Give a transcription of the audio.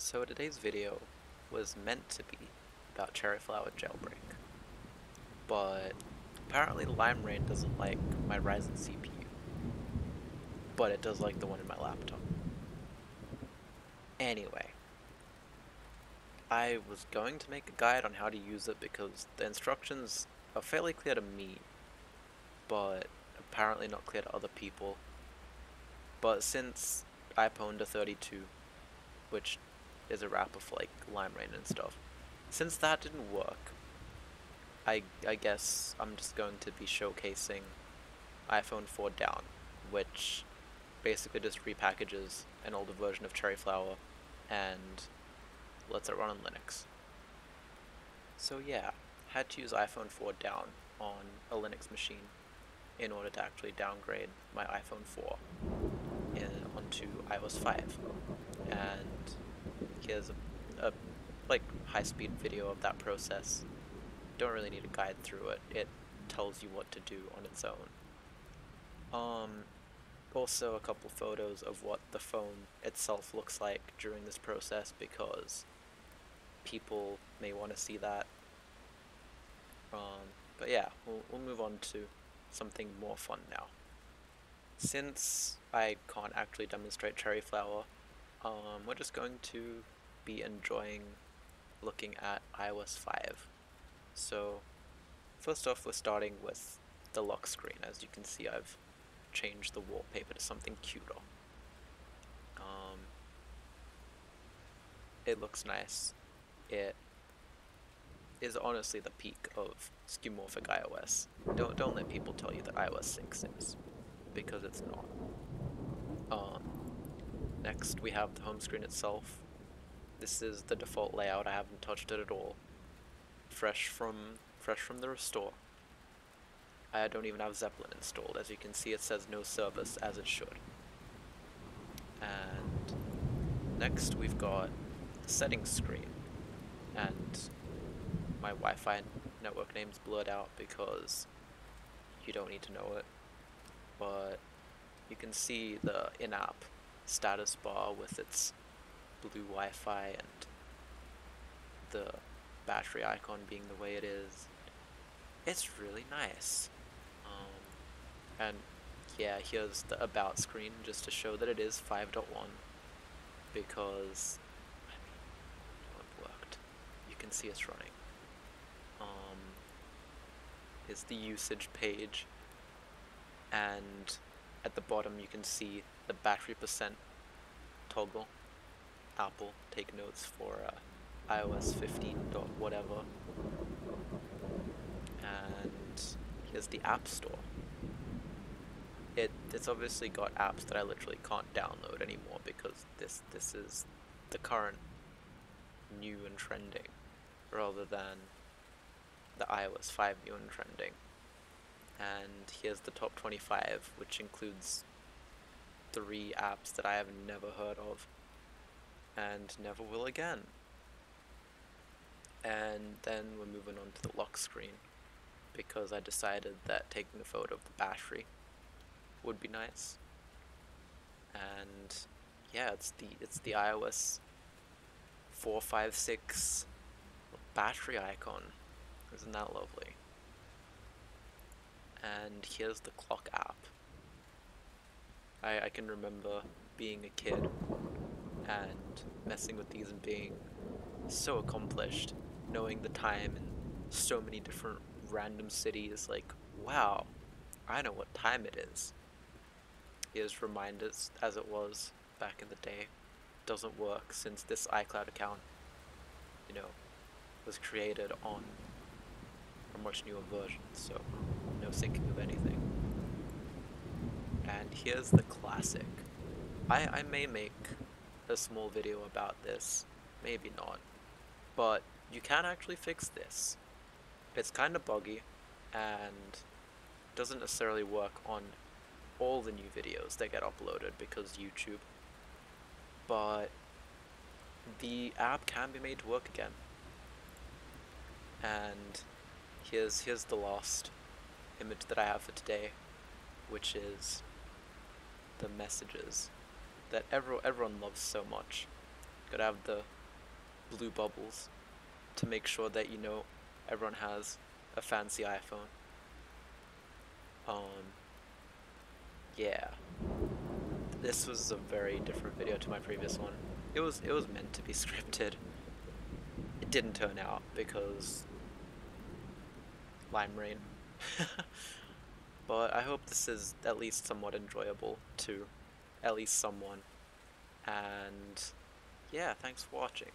So today's video was meant to be about Cherryflower Jailbreak, but apparently Lime Rain doesn't like my Ryzen CPU, but it does like the one in my laptop. Anyway, I was going to make a guide on how to use it because the instructions are fairly clear to me, but apparently not clear to other people. But since I pwned a 32, which is a wrapper for like Lime Rain and stuff, since that didn't work, I guess I'm just going to be showcasing iPhone 4 down, which basically just repackages an older version of Cherryflower and lets it run on Linux. So yeah, had to use iPhone 4 down on a Linux machine in order to actually downgrade my iPhone 4 onto iOS 5. And here's a like high-speed video of that process. Don't really need a guide through it. It tells you what to do on its own. Um, Also a couple photos of what the phone itself looks like during this process because people may want to see that. But yeah, we'll move on to something more fun now. Since I can't actually demonstrate Cherryflower, we're just going to be enjoying looking at iOS 5. So first off, we're starting with the lock screen. As you can see, I've changed the wallpaper to something cuter. Um, it looks nice. It is honestly the peak of skeuomorphic iOS. Don't let people tell you that iOS 6 is, because it's not. Um, Next we have the home screen itself. This is the default layout. I haven't touched it at all. Fresh from the restore. I don't even have Zeppelin installed. As you can see, it says no service, as it should. And next we've got the settings screen, and my Wi-Fi network name's blurred out because you don't need to know it, but you can see the in-app status bar with its blue Wi-Fi and the battery icon being the way it is. It's really nice. And yeah, here's the about screen just to show that it is 5.1 because, I mean, it worked. You can see it's running. Is the usage page, and at the bottom you can see the battery percent toggle. Apple, take notes for iOS 15 dot whatever. And here's the App Store. It's obviously got apps that I literally can't download anymore because this is the current new and trending rather than the iOS 5 new and trending. And here's the top 25, which includes 3 apps that I have never heard of and never will again. And then we're moving on to the lock screen because I decided that taking a photo of the battery would be nice. And yeah, it's the iOS 456 battery icon. Isn't that lovely? And here's the clock app. I can remember being a kid and messing with these and being so accomplished, knowing the time in so many different random cities, like, wow, I know what time it is. Here's reminders as it was back in the day. Doesn't work since this iCloud account, you know, was created on a much newer version, so no syncing of anything. And here's the classic. I may make a small video about this, maybe not, but you can actually fix this. It's kind of buggy and doesn't necessarily work on all the new videos that get uploaded because YouTube, but the app can be made to work again. And here's the last image that I have for today, which is the messages that everyone loves so much. Gotta have the blue bubbles to make sure that you know everyone has a fancy iPhone. Um, yeah, this was a very different video to my previous one. It was meant to be scripted. It didn't turn out because lime rain. But I hope this is at least somewhat enjoyable to at least someone. And yeah, thanks for watching.